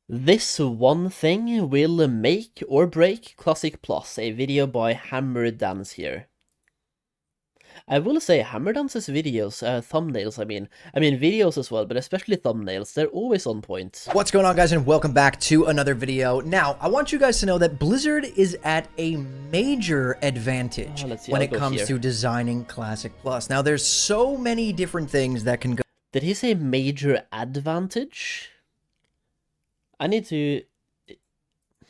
This one thing will make or break Classic Plus, a video by Hammer Dance here. I will say Hammer Dance's videos, thumbnails, I mean videos as well, but especially thumbnails, they're always on point. What's going on, guys, and welcome back to another video. Now, I want you guys to know that Blizzard is at a major advantage when it comes to designing Classic Plus. Now, there's so many different things that can go. Did he say major advantage? I need to...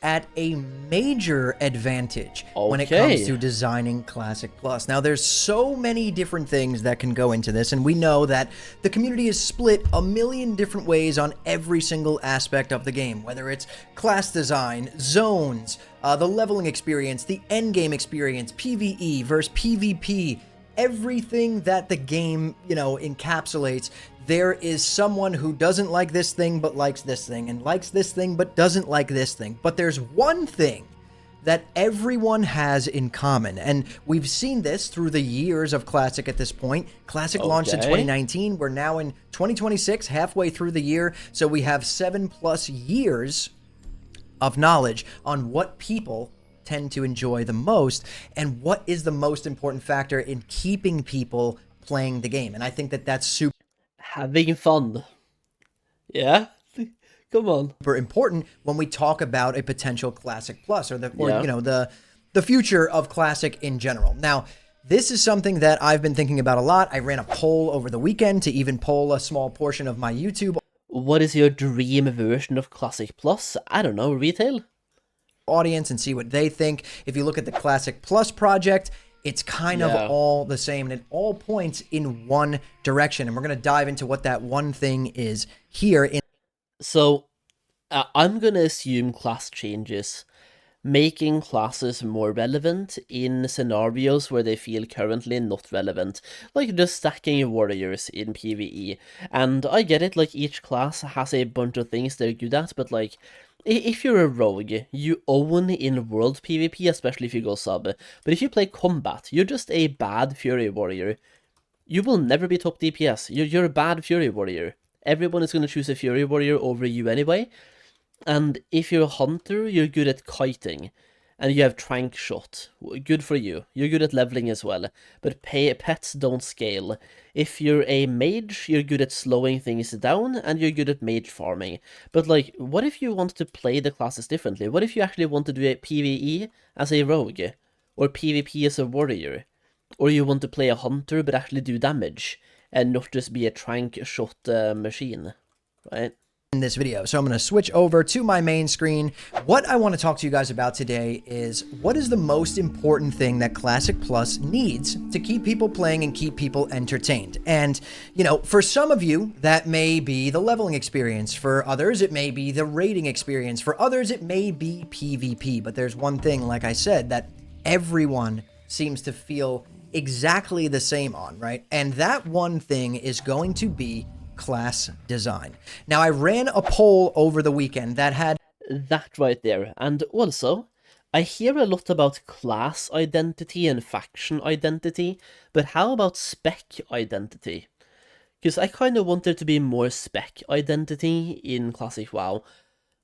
At a major advantage when it comes to designing Classic Plus. Now, there's so many different things that can go into this, and we know that the community is split a million different ways on every single aspect of the game, whether it's class design, zones, the leveling experience, the endgame experience, PvE versus PvP, everything that the game, encapsulates. There is someone who doesn't like this thing but likes this thing, and likes this thing but doesn't like this thing. But there's one thing that everyone has in common, and we've seen this through the years of Classic at this point. Classic launched in 2019. We're now in 2026, halfway through the year, so we have 7+ years of knowledge on what people tend to enjoy the most and what is the most important factor in keeping people playing the game. And I think that that's having fun. Yeah? Come on. Super important when we talk about a potential Classic Plus or the future of Classic in general. Now, this is something that I've been thinking about a lot. I ran a poll over the weekend to even poll a small portion of my YouTube. What is your dream version of Classic Plus? I don't know, retail? Audience and see what they think. If you look at the Classic Plus project, it's kind of all the same, and it all points in one direction. And we're going to dive into what that one thing is here. So, I'm going to assume class changes, making classes more relevant in scenarios where they feel currently not relevant, like just stacking warriors in PvE. And I get it, like each class has a bunch of things they're good at, but like, if you're a rogue, you own in world PvP, especially if you go sub. But if you play combat, you're just a bad Fury Warrior. You will never be top DPS. You're a bad Fury Warrior. Everyone is going to choose a Fury Warrior over you anyway. And if you're a hunter, you're good at kiting. And you have Trank Shot. Good for you. You're good at leveling as well. But pets don't scale. If you're a mage, you're good at slowing things down, and you're good at mage farming. But like, what if you want to play the classes differently? What if you actually want to do a PvE as a rogue? Or PvP as a warrior? Or you want to play a hunter but actually do damage, and not just be a Trank Shot machine, right? In this video. So I'm going to switch over to my main screen. What I want to talk to you guys about today is what is the most important thing that Classic Plus needs to keep people playing and keep people entertained. And, for some of you, that may be the leveling experience. For others, it may be the raiding experience. For others, it may be PvP. But there's one thing, like I said, that everyone seems to feel exactly the same on, right? And that one thing is going to be class design. Now, I ran a poll over the weekend that had that right there. And also, I hear a lot about class identity and faction identity, but how about spec identity? Because I kind of want there to be more spec identity in Classic WoW.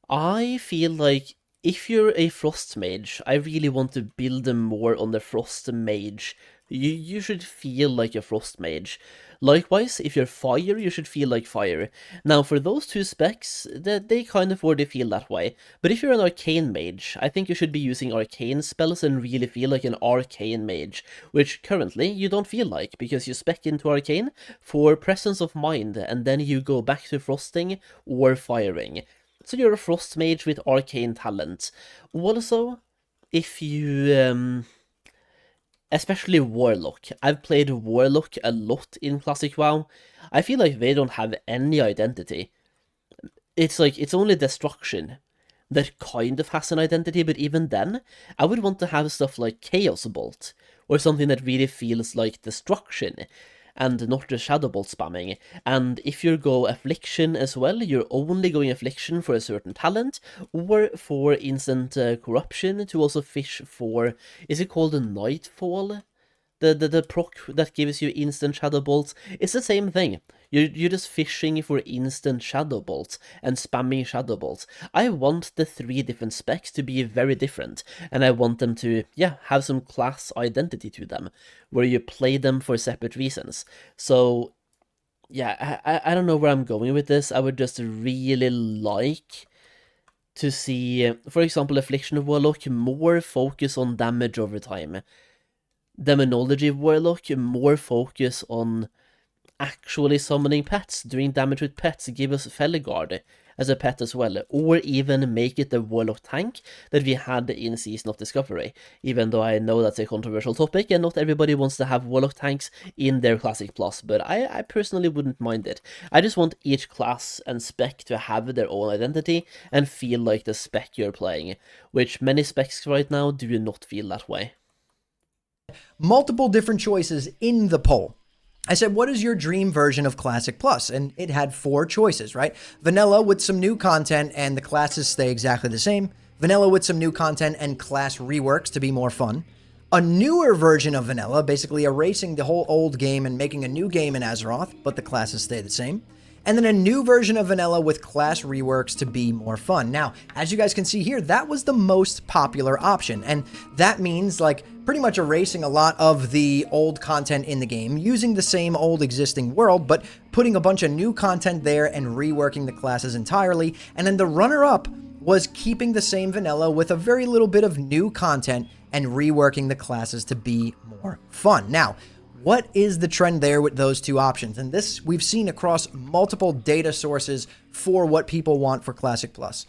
I feel like if you're a Frost Mage, I really want to build them more on the Frost Mage. You should feel like a Frost Mage. Likewise, if you're Fire, you should feel like Fire. Now, for those two specs, they kind of already feel that way. But if you're an Arcane Mage, I think you should be using Arcane spells and really feel like an Arcane Mage, which currently you don't feel like, because you spec into Arcane for Presence of Mind, and then you go back to Frosting or Firing. So you're a Frost Mage with Arcane talent. Also, if you... especially Warlock. I've played Warlock a lot in Classic WoW. I feel like they don't have any identity. It's like, it's only Destruction that kind of has an identity, but even then, I would want to have stuff like Chaos Bolt, or something that really feels like Destruction, and not just Shadow Bolt spamming. And if you go Affliction as well, you're only going Affliction for a certain talent, or for instant corruption to also fish for, is it called a Nightfall? The proc that gives you instant shadow bolts, it's the same thing. You're just fishing for instant shadow bolts and spamming shadow bolts. I want the 3 different specs to be very different, and I want them to, yeah, have some class identity to them, where you play them for separate reasons. So, yeah, I don't know where I'm going with this. I would just really like to see, for example, Affliction Warlock, more focus on damage over time. Demonology Warlock, more focus on actually summoning pets, doing damage with pets. Give us Felguard as a pet as well, or even make it the Warlock tank that we had in Season of Discovery, even though I know that's a controversial topic and not everybody wants to have Warlock tanks in their Classic Plus, but I personally wouldn't mind it. I just want each class and spec to have their own identity and feel like the spec you're playing, which many specs right now do not feel that way. Multiple different choices in the poll. I said, what is your dream version of Classic Plus? And it had 4 choices, right? Vanilla with some new content and the classes stay exactly the same. Vanilla with some new content and class reworks to be more fun. A newer version of Vanilla, basically erasing the whole old game and making a new game in Azeroth, but the classes stay the same. And then a new version of Vanilla with class reworks to be more fun. Now, as you guys can see here, that was the most popular option. And that means, like, pretty much erasing a lot of the old content in the game, using the same old existing world, but putting a bunch of new content there and reworking the classes entirely. And then the runner-up was keeping the same vanilla with a very little bit of new content and reworking the classes to be more fun. Now, what is the trend there with those 2 options? And this we've seen across multiple data sources for what people want for Classic Plus.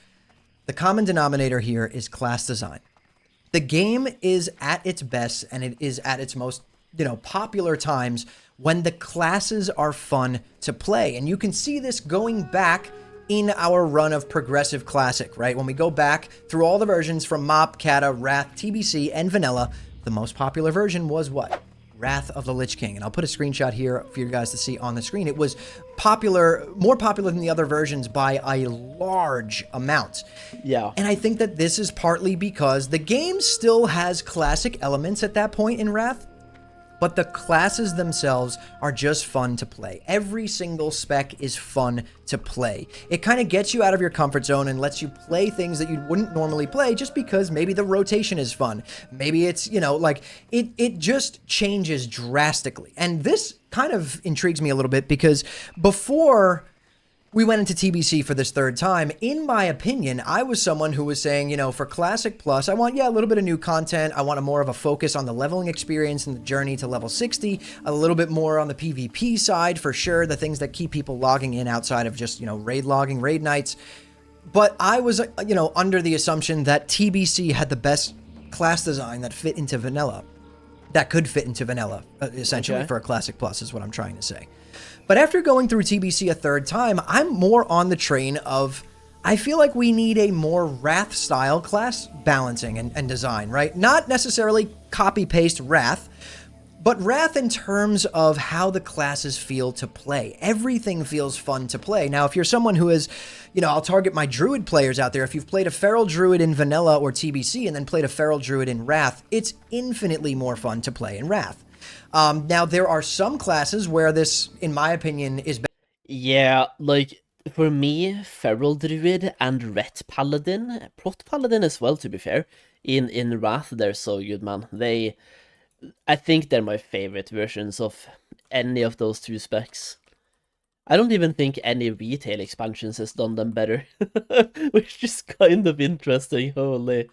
The common denominator here is class design. The game is at its best and it is at its most, popular times when the classes are fun to play. And you can see this going back in our run of Progressive Classic, right? When we go back through all the versions from Mop, Kata, Wrath, TBC, and Vanilla, the most popular version was what? Wrath of the Lich King. And I'll put a screenshot here for you guys to see on the screen. It was popular, more popular than the other versions by a large amount. Yeah. And I think that this is partly because the game still has classic elements at that point in Wrath, but the classes themselves are just fun to play. Every single spec is fun to play. It kind of gets you out of your comfort zone and lets you play things that you wouldn't normally play just because maybe the rotation is fun. Maybe it's, it just changes drastically. And this kind of intrigues me a little bit because before we went into TBC for this 3rd time. In my opinion, I was someone who was saying, for Classic Plus, I want, a little bit of new content. I want more of a focus on the leveling experience and the journey to level 60, a little bit more on the PvP side for sure, the things that keep people logging in outside of just, raid logging, raid nights. But I was, under the assumption that TBC had the best class design that fit into vanilla, essentially, for a Classic Plus is what I'm trying to say. But after going through TBC a 3rd time, I'm more on the train of, I feel like we need a more Wrath-style class balancing and design, right? Not necessarily copy-paste Wrath, but Wrath in terms of how the classes feel to play. Everything feels fun to play. Now, if you're someone who is, I'll target my Druid players out there. If you've played a Feral Druid in Vanilla or TBC and then played a Feral Druid in Wrath, it's infinitely more fun to play in Wrath. Now, there are some classes where this, in my opinion, is... Yeah, like, for me, Feral Druid and Ret Paladin, Plot Paladin as well, to be fair, in Wrath, they're so good, man. I think they're my favorite versions of any of those 2 specs. I don't even think any retail expansions has done them better, which is kind of interesting, holy.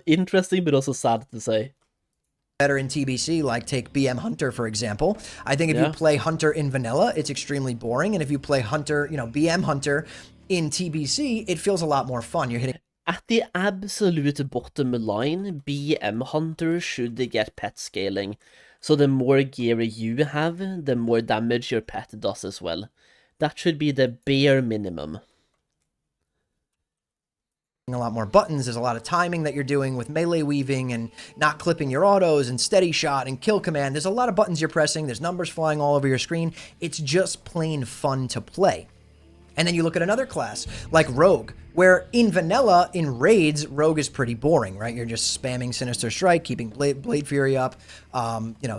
Interesting, but also sad to say. Better in TBC, like take BM Hunter, for example. I think if you play Hunter in Vanilla, it's extremely boring. And if you play Hunter, BM Hunter in TBC, it feels a lot more fun. You're hitting... At the absolute bottom line, BM Hunter should get pet scaling. So the more gear you have, the more damage your pet does as well. That should be the bare minimum. A lot more buttons. There's a lot of timing that you're doing with melee weaving and not clipping your autos and steady shot and kill command. There's a lot of buttons you're pressing. There's numbers flying all over your screen. It's just plain fun to play. And then you look at another class like Rogue, where in vanilla, in raids, Rogue is pretty boring, right? You're just spamming Sinister Strike, keeping Blade Fury up,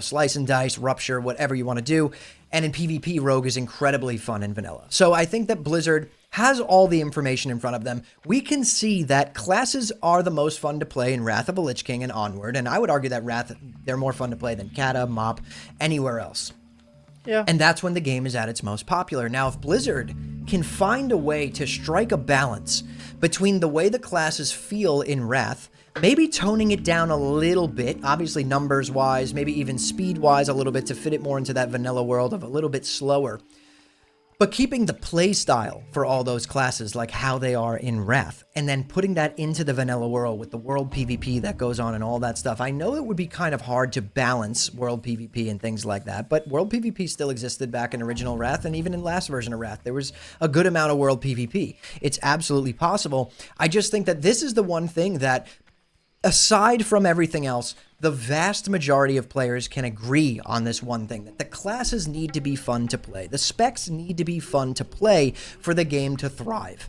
slice and dice, rupture, whatever you want to do. And in PvP, Rogue is incredibly fun in vanilla. So I think that Blizzard has all the information in front of them. We can see that classes are the most fun to play in Wrath of the Lich King and onward. And I would argue that Wrath, they're more fun to play than Kata, Mop, anywhere else. Yeah. And that's when the game is at its most popular. Now, if Blizzard can find a way to strike a balance between the way the classes feel in Wrath, maybe toning it down a little bit, obviously numbers-wise, maybe even speed-wise a little bit to fit it more into that vanilla world of a little bit slower, but keeping the play style for all those classes like how they are in Wrath, and then putting that into the vanilla world with the world PvP that goes on and all that stuff. I know it would be kind of hard to balance world PvP and things like that, but world PvP still existed back in original Wrath, and even in last version of Wrath, there was a good amount of world PvP. It's absolutely possible. I just think that this is the one thing that, aside from everything else, the vast majority of players can agree on this one thing, that the classes need to be fun to play. The specs need to be fun to play for the game to thrive.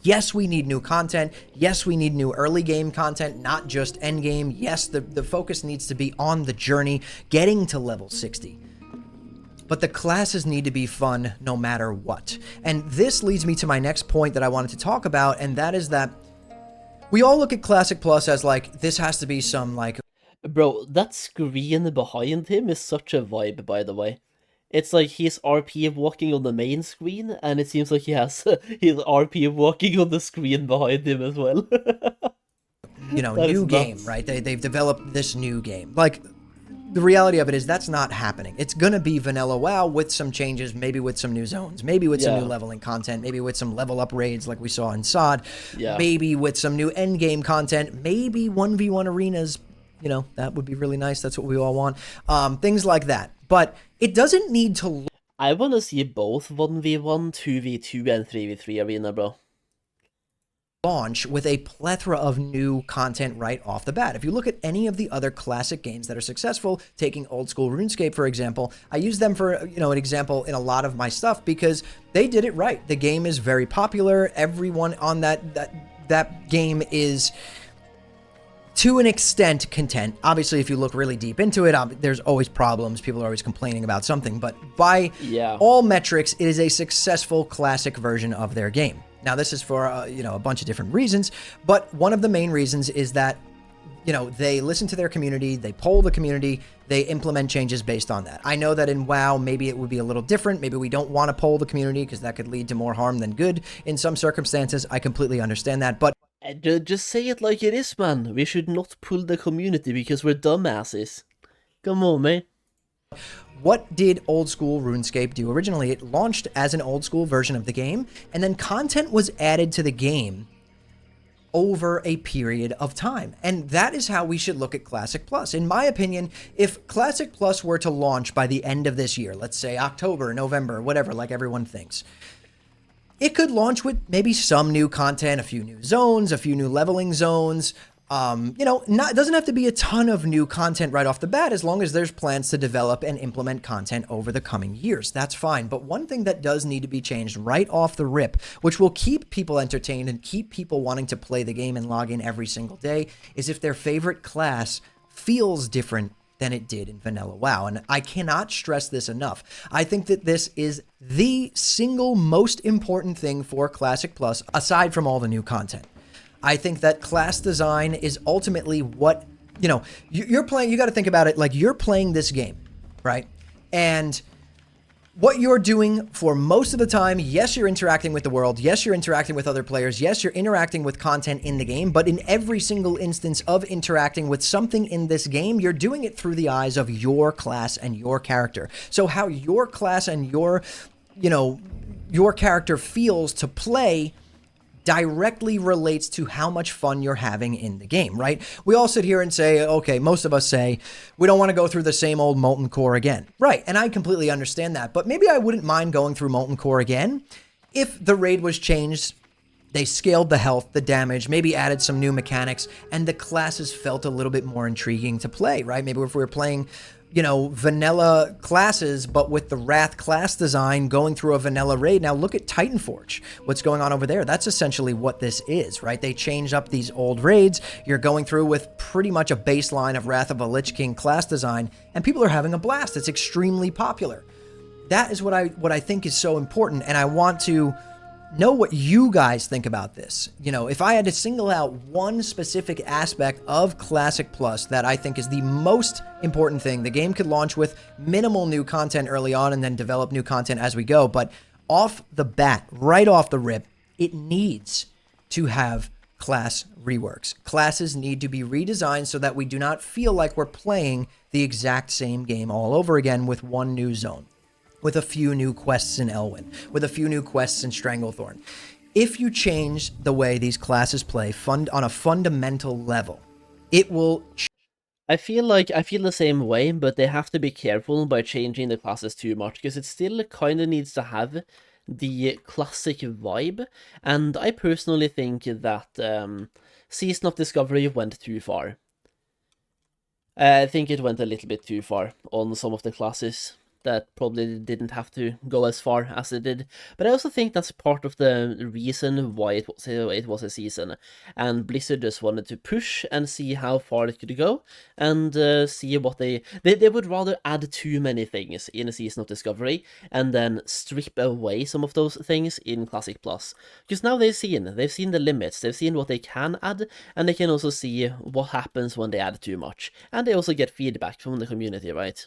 Yes, we need new content. Yes, we need new early game content, not just end game. Yes, the focus needs to be on the journey, getting to level 60. But the classes need to be fun no matter what. And this leads me to my next point that I wanted to talk about, and that is that we all look at Classic Plus as like, this has to be some like... Bro, that screen behind him is such a vibe, by the way. It's like he's RP walking on the main screen, and it seems like he has his RP walking on the screen behind him as well. New game, right? They've developed this new game. Like, the reality of it is that's not happening. It's gonna be vanilla WoW with some changes, maybe with some new zones, maybe with some new leveling content, maybe with some level up raids like we saw in SOD, maybe with some new end game content, maybe 1v1 arenas. That would be really nice. That's what we all want. Things like that. But it doesn't need to... I want to see both 1v1, 2v2, and 3v3 arena, bro. Launch with a plethora of new content right off the bat. If you look at any of the other classic games that are successful, taking old school RuneScape, for example, I use them for, an example in a lot of my stuff because they did it right. The game is very popular. Everyone on that game is... to an extent, content. Obviously, if you look really deep into it, there's always problems. People are always complaining about something. But by all metrics, it is a successful classic version of their game. Now, this is for, a bunch of different reasons. But one of the main reasons is that, they listen to their community. They poll the community. They implement changes based on that. I know that in WoW, maybe it would be a little different. Maybe we don't want to poll the community because that could lead to more harm than good in some circumstances. I completely understand that. But just say it like it is, man. We should not pull the community because we're dumbasses. Come on, man. What did old school RuneScape do originally? It launched as an old school version of the game, and then content was added to the game over a period of time. And that is how we should look at Classic Plus. In my opinion, if Classic Plus were to launch by the end of this year, let's say October, November, whatever, like everyone thinks, it could launch with maybe some new content, a few new zones, a few new leveling zones. It doesn't have to be a ton of new content right off the bat, as long as there's plans to develop and implement content over the coming years. That's fine. But one thing that does need to be changed right off the rip, which will keep people entertained and keep people wanting to play the game and log in every single day, is if their favorite class feels different than it did in vanilla WoW. And I cannot stress this enough. I think that this is the single most important thing for Classic Plus, aside from all the new content. I think that class design is ultimately what, you're playing. You got to think about it like you're playing this game, right? And what you're doing for most of the time, yes, you're interacting with the world. Yes, you're interacting with other players. Yes, you're interacting with content in the game. But in every single instance of interacting with something in this game, you're doing it through the eyes of your class and your character. So how your class and your character feels to play directly relates to how much fun you're having in the game, right? We all sit here and say, okay, most of us say, we don't want to go through the same old Molten Core again. Right, and I completely understand that, but maybe I wouldn't mind going through Molten Core again if the raid was changed, they scaled the health, the damage, maybe added some new mechanics, and the classes felt a little bit more intriguing to play, right? Maybe if we were playing, vanilla classes, but with the Wrath class design going through a vanilla raid. Now look at Titanforge. What's going on over there? That's essentially what this is, right? They changed up these old raids. You're going through with pretty much a baseline of Wrath of a Lich King class design, and people are having a blast. It's extremely popular. That is what I think is so important, and I want to know what you guys think about this. If I had to single out one specific aspect of Classic Plus that I think is the most important thing, the game could launch with minimal new content early on and then develop new content as we go. But off the bat, right off the rip, it needs to have class reworks. Classes need to be redesigned so that we do not feel like we're playing the exact same game all over again with one new zone, with a few new quests in Elwyn, with a few new quests in Stranglethorn. If you change the way these classes play on a fundamental level, it will... I feel the same way, but they have to be careful by changing the classes too much, because it still kind of needs to have the classic vibe, and I personally think that Season of Discovery went too far. I think it went a little bit too far on some of the classes. That probably didn't have to go as far as it did. But I also think that's part of the reason why it was a season. And Blizzard just wanted to push and see how far it could go, and see what they would rather add too many things in a Season of Discovery, and then strip away some of those things in Classic Plus. Because now they've seen the limits, they've seen what they can add, and they can also see what happens when they add too much. And they also get feedback from the community, right?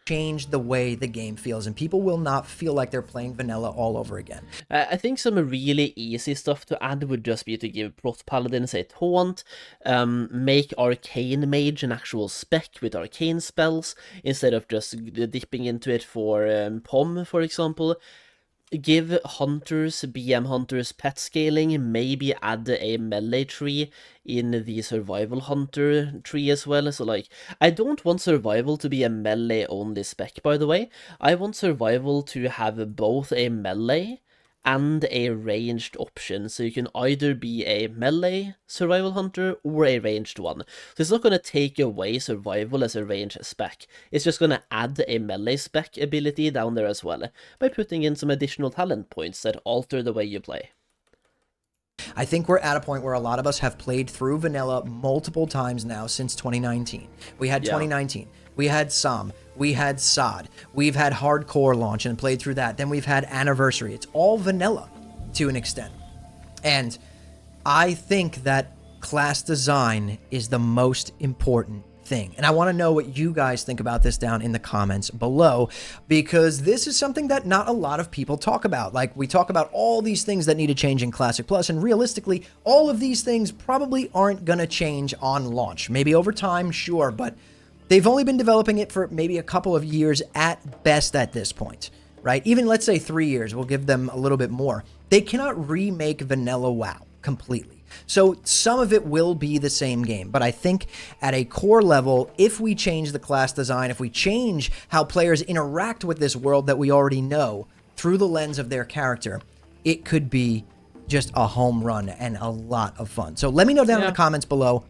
Change the way the game feels, and people will not feel like they're playing vanilla all over again. I think some really easy stuff to add would just be to give Prot Paladins a taunt, make Arcane Mage an actual spec with arcane spells, instead of just dipping into it for POM, for example. Give hunters, BM hunters, pet scaling, maybe add a melee tree in the survival hunter tree as well. So like, I don't want survival to be a melee only spec, by the way. I want survival to have both a melee and a ranged option, so you can either be a melee survival hunter or a ranged one. So it's not going to take away survival as a ranged spec, it's just going to add a melee spec ability down there as well, by putting in some additional talent points that alter the way you play. I think we're at a point where a lot of us have played through vanilla multiple times now since 2019. We had 2019, we had Som, we had Sod, we've had Hardcore launch and played through that, then we've had Anniversary. It's all vanilla to an extent. And I think that class design is the most important thing. And I want to know what you guys think about this down in the comments below, because this is something that not a lot of people talk about. Like, we talk about all these things that need to change in Classic Plus, and realistically, all of these things probably aren't going to change on launch. Maybe over time, sure, but they've only been developing it for maybe a couple of years at best at this point, right? Even let's say 3 years, we'll give them a little bit more. They cannot remake Vanilla WoW completely. So some of it will be the same game, but I think at a core level, if we change the class design, if we change how players interact with this world that we already know through the lens of their character, it could be just a home run and a lot of fun. So let me know down in the comments below,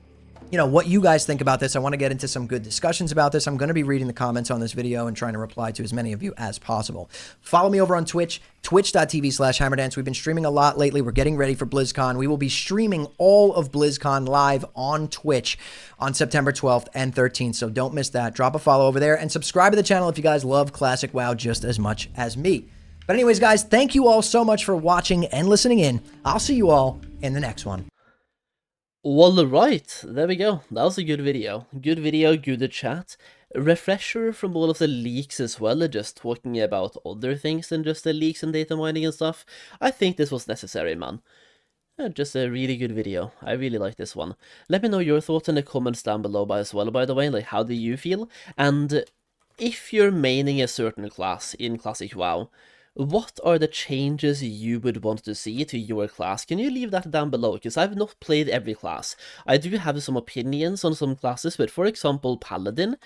what you guys think about this. I want to get into some good discussions about this. I'm going to be reading the comments on this video and trying to reply to as many of you as possible. Follow me over on Twitch, twitch.tv/hammerdance. We've been streaming a lot lately. We're getting ready for BlizzCon. We will be streaming all of BlizzCon live on Twitch on September 12th and 13th, so don't miss that. Drop a follow over there and subscribe to the channel if you guys love Classic WoW just as much as me. But anyways, guys, thank you all so much for watching and listening in. I'll see you all in the next one. All right, there we go. That was a good video. Good video, good chat. Refresher from all of the leaks as well, just talking about other things than just the leaks and data mining and stuff. I think this was necessary, man. Just a really good video. I really like this one. Let me know your thoughts in the comments down below as well, by the way. Like, how do you feel? And if you're maining a certain class in Classic WoW, what are the changes you would want to see to your class? Can you leave that down below? Because I've not played every class. I do have some opinions on some classes, but for example, Paladin,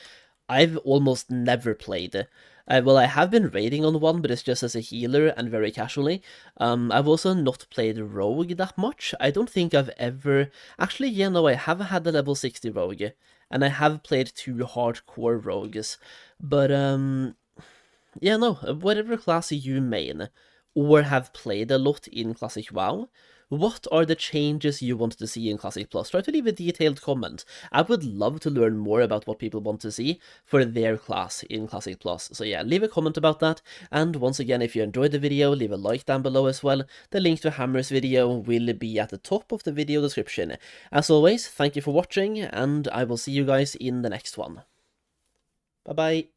I've almost never played. Well, I have been raiding on one, but it's just as a healer and very casually. I've also not played Rogue that much. I don't think I've ever... Actually, yeah, no, I have had the level 60 Rogue, and I have played 2 hardcore Rogues. But, yeah, no, whatever class you main, or have played a lot in Classic WoW, what are the changes you want to see in Classic Plus? Try to leave a detailed comment. I would love to learn more about what people want to see for their class in Classic Plus. So yeah, leave a comment about that. And once again, if you enjoyed the video, leave a like down below as well. The link to Hammer's video will be at the top of the video description. As always, thank you for watching, and I will see you guys in the next one. Bye bye.